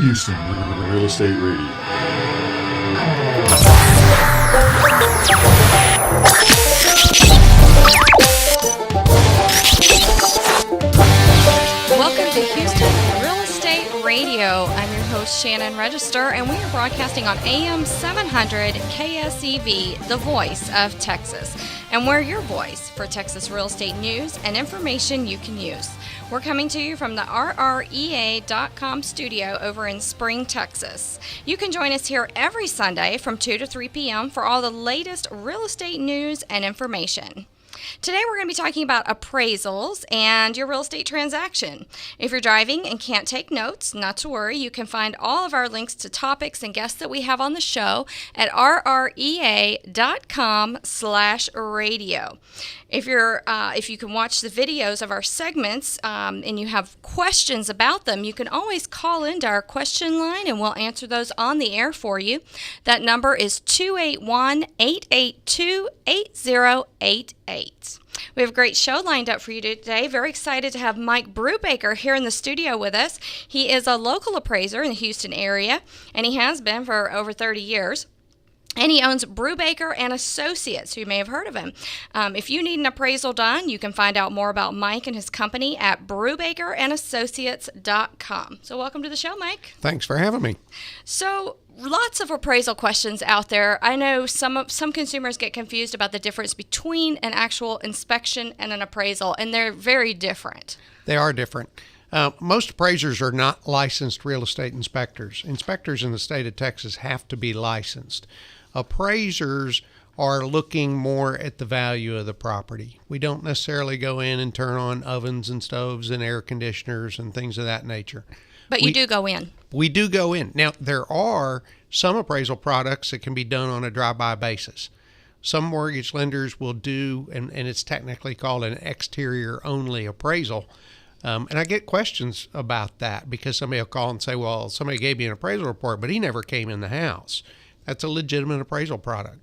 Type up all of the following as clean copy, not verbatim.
Houston Real Estate Radio. Welcome to Houston Real Estate Radio. I'm your host, Shannon Register, and we are broadcasting on AM 700 KSEV, the voice of Texas. And we're your voice for Texas real estate news and information you can use. We're coming to you from the RREA.com studio over in Spring, Texas. You can join us here every Sunday from 2 to 3 p.m. for all the latest real estate news and information. Today we're going to be talking about appraisals and your real estate transaction. If you're driving and can't take notes, not to worry. You can find all of our links to topics and guests that we have on the show at rrea.com/radio. If you can watch the videos of our segments and you have questions about them, you can always call into our question line and we'll answer those on the air for you. That number is 281-882-8088. We have a great show lined up for you today. Very excited to have Mike Brubaker here in the studio with us. He is a local appraiser in the Houston area, and he has been for over 30 years. And he owns Brubaker and Associates. You may have heard of him. If you need an appraisal done, you can find out more about Mike and his company at BrubakerandAssociates.com. So welcome to the show, Mike. Thanks for having me. So lots of appraisal questions out there. I know some consumers get confused about the difference between an actual inspection and an appraisal, and they're very different. They are different. Most appraisers are not licensed real estate inspectors. Inspectors in the state of Texas have to be licensed. Appraisers are looking more at the value of the property. We don't necessarily go in and turn on ovens and stoves and air conditioners and things of that nature. But you do go in. We do go in. Now, there are some appraisal products that can be done on a drive-by basis. Some mortgage lenders will do, and it's technically called an exterior-only appraisal. And I get questions about that because somebody will call and say, well, somebody gave me an appraisal report, but he never came in the house. That's a legitimate appraisal product.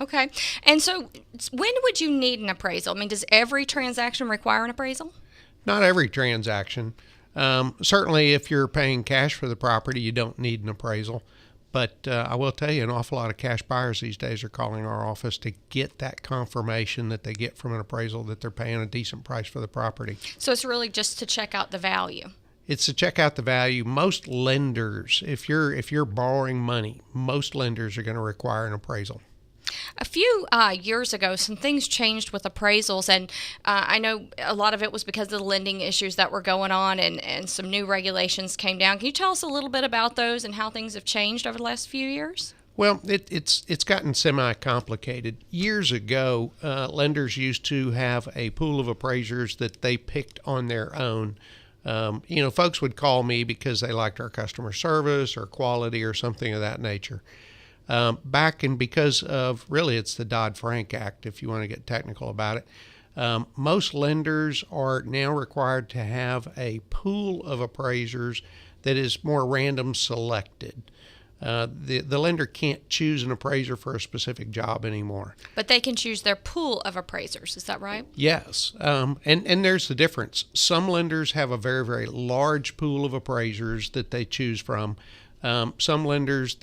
Okay. And so when would you need an appraisal? I mean, does every transaction require an appraisal? Not every transaction. Certainly, if you're paying cash for the property, you don't need an appraisal. But I will tell you, an awful lot of cash buyers these days are calling our office to get that confirmation that they get from an appraisal that they're paying a decent price for the property. So it's really just to check out the value. It's to check out the value. Most lenders, if you're borrowing money, most lenders are going to require an appraisal. A few years ago, some things changed with appraisals, and I know a lot of it was because of the lending issues that were going on, and some new regulations came down. Can you tell us a little bit about those and how things have changed over the last few years? Well, it's gotten semi-complicated. Years ago, lenders used to have a pool of appraisers that they picked on their own. Folks would call me because they liked our customer service or quality or something of that nature. Because of, really, it's the Dodd-Frank Act, if you want to get technical about it. Most lenders are now required to have a pool of appraisers that is more random selected. The lender can't choose an appraiser for a specific job anymore. But they can choose their pool of appraisers, is that right? Yes, and there's the difference. Some lenders have a very, very large pool of appraisers that they choose from. Some lenders,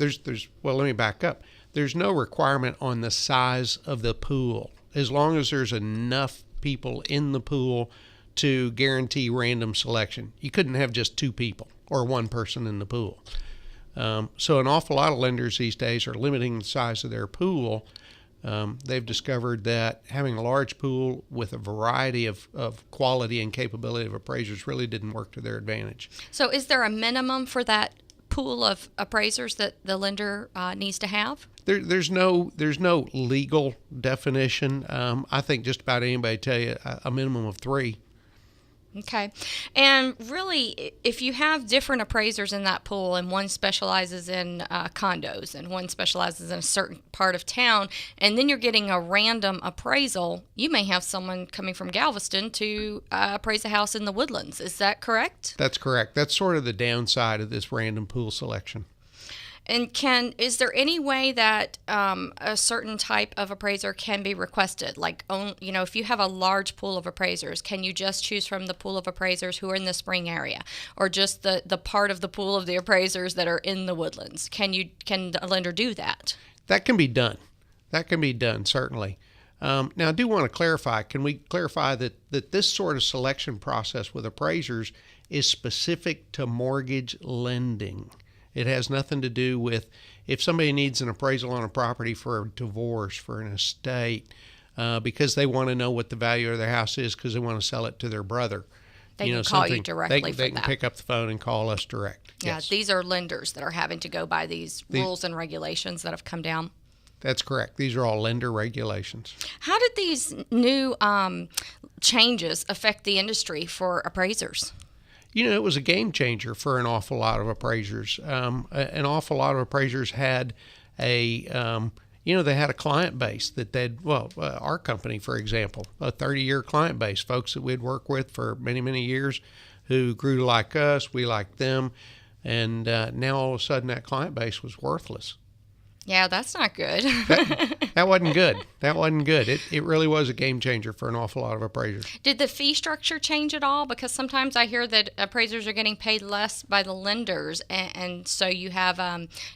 let me back up. There's no requirement on the size of the pool, as long as there's enough people in the pool to guarantee random selection. You couldn't have just two people or one person in the pool. So an awful lot of lenders these days are limiting the size of their pool. They've discovered that having a large pool with a variety of quality and capability of appraisers really didn't work to their advantage. So is there a minimum for that pool of appraisers that the lender needs to have? There's no legal definition. I think just about anybody tell you a minimum of 3. Okay. And really, if you have different appraisers in that pool, and one specializes in condos and one specializes in a certain part of town, and then you're getting a random appraisal, you may have someone coming from Galveston to appraise a house in the Woodlands. Is that correct? That's correct. That's sort of the downside of this random pool selection. And is there any way that a certain type of appraiser can be requested? Like, if you have a large pool of appraisers, can you just choose from the pool of appraisers who are in the Spring area, or just the part of the pool of the appraisers that are in the Woodlands? Can a lender do that? That can be done. That can be done, certainly. Now, I do want to clarify. Can we clarify that this sort of selection process with appraisers is specific to mortgage lending? It has nothing to do with if somebody needs an appraisal on a property for a divorce, for an estate, because they want to know what the value of their house is because they want to sell it to their brother. They can call you directly They can pick up the phone and call us direct. Yeah, Yes. these are lenders that are having to go by these rules and regulations that have come down. That's correct. These are all lender regulations. How did these new changes affect the industry for appraisers? It was a game changer for an awful lot of appraisers. An awful lot of appraisers had they had a client base that our company, for example, a 30-year client base, folks that we'd worked with for many, many years who grew to like us, we liked them, and now all of a sudden that client base was worthless. Yeah, that's not good. That wasn't good. That wasn't good. It really was a game changer for an awful lot of appraisers. Did the fee structure change at all? Because sometimes I hear that appraisers are getting paid less by the lenders, and so you have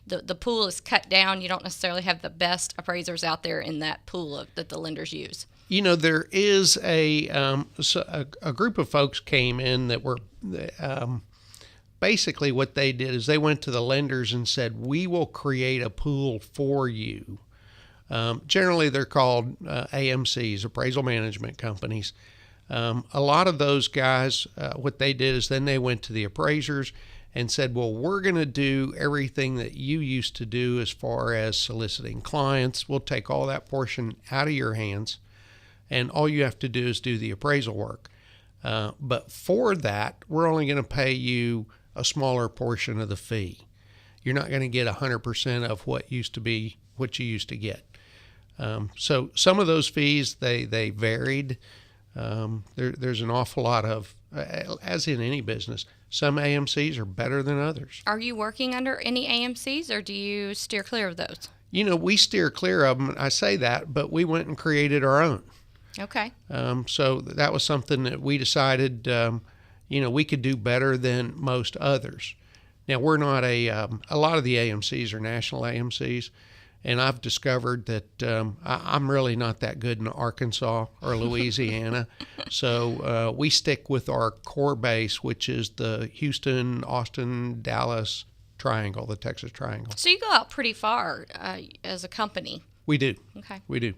the pool is cut down. You don't necessarily have the best appraisers out there in that pool that the lenders use. There is a group of folks came in that were basically what they did is they went to the lenders and said, we will create a pool for you. Generally, they're called AMCs, appraisal management companies. A lot of those guys, what they did is then they went to the appraisers and said, well, we're going to do everything that you used to do as far as soliciting clients. We'll take all that portion out of your hands, and all you have to do is do the appraisal work. But for that, we're only going to pay you a smaller portion of the fee. You're not going to get 100% of what you used to get. So some of those fees, they varied. There's an awful lot of, as in any business, some AMCs are better than others. Are you working under any AMCs, or do you steer clear of those? We steer clear of them. I say that, but we went and created our own. Okay. So that was something that we decided, we could do better than most others. Now, we're not a lot of the AMCs are national AMCs, and I've discovered that I'm really not that good in Arkansas or Louisiana. So we stick with our core base, which is the Houston, Austin, Dallas triangle, the Texas triangle. So you go out pretty far as a company. We do. Okay. We do.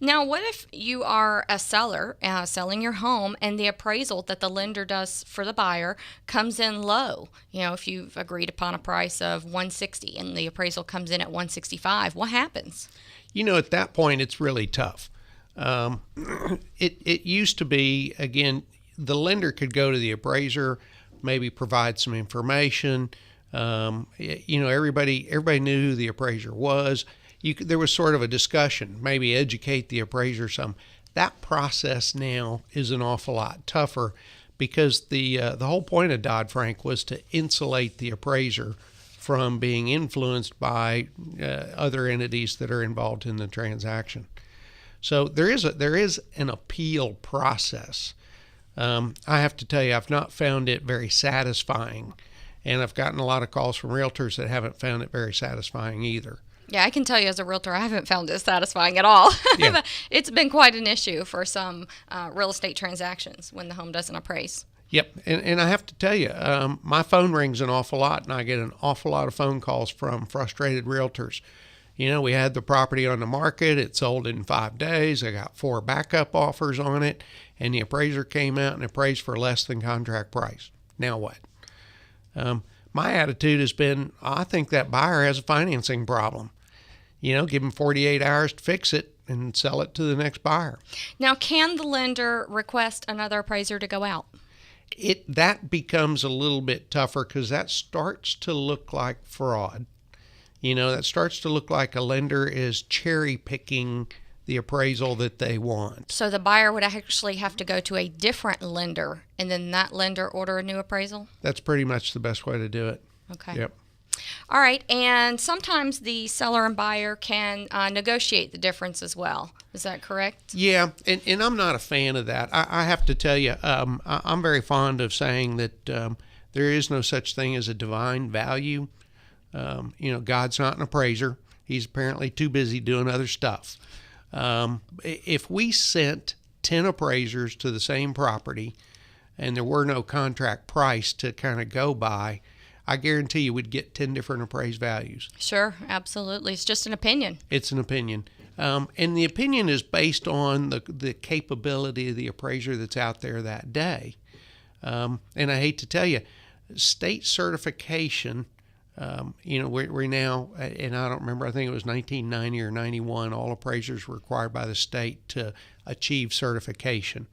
Now, what if you are a seller selling your home and the appraisal that the lender does for the buyer comes in low? If you've agreed upon a price of $160 and the appraisal comes in at $165, what happens? At that point, it's really tough. It used to be, again, the lender could go to the appraiser, maybe provide some information. Everybody knew who the appraiser was. There was sort of a discussion, maybe educate the appraiser some. That process now is an awful lot tougher because the whole point of Dodd-Frank was to insulate the appraiser from being influenced by other entities that are involved in the transaction. So there is an appeal process. I have to tell you, I've not found it very satisfying, and I've gotten a lot of calls from realtors that haven't found it very satisfying either. Yeah, I can tell you as a realtor, I haven't found it satisfying at all. Yeah. It's been quite an issue for some real estate transactions when the home doesn't appraise. Yep, and I have to tell you, my phone rings an awful lot, and I get an awful lot of phone calls from frustrated realtors. We had the property on the market. It sold in 5 days. I got 4 backup offers on it, and the appraiser came out and appraised for less than contract price. Now what? My attitude has been, I think that buyer has a financing problem. Give him 48 hours to fix it and sell it to the next buyer. Now, can the lender request another appraiser to go out? That becomes a little bit tougher because that starts to look like fraud. That starts to look like a lender is cherry picking the appraisal that they want. So the buyer would actually have to go to a different lender and then that lender order a new appraisal? That's pretty much the best way to do it. Okay. Yep. All right, and sometimes the seller and buyer can negotiate the difference as well. Is that correct? Yeah, and I'm not a fan of that. I have to tell you, I'm very fond of saying that there is no such thing as a divine value. God's not an appraiser. He's apparently too busy doing other stuff. If we sent 10 appraisers to the same property and there were no contract price to kind of go by, I guarantee you would get 10 different appraised values. Sure, absolutely. It's just an opinion. It's an opinion. And the opinion is based on the capability of the appraiser that's out there that day. And I hate to tell you, state certification, we're now, and I don't remember, I think it was 1990 or 91, all appraisers were required by the state to achieve certification.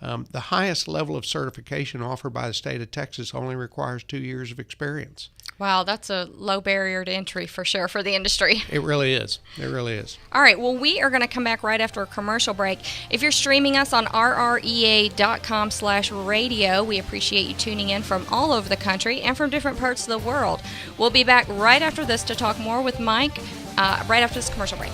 The highest level of certification offered by the state of Texas only requires 2 years of experience. Wow, that's a low barrier to entry for sure for the industry. It really is. It really is. All right, well, we are going to come back right after a commercial break. If you're streaming us on rrea.com/radio, we appreciate you tuning in from all over the country and from different parts of the world. We'll be back right after this to talk more with Mike right after this commercial break.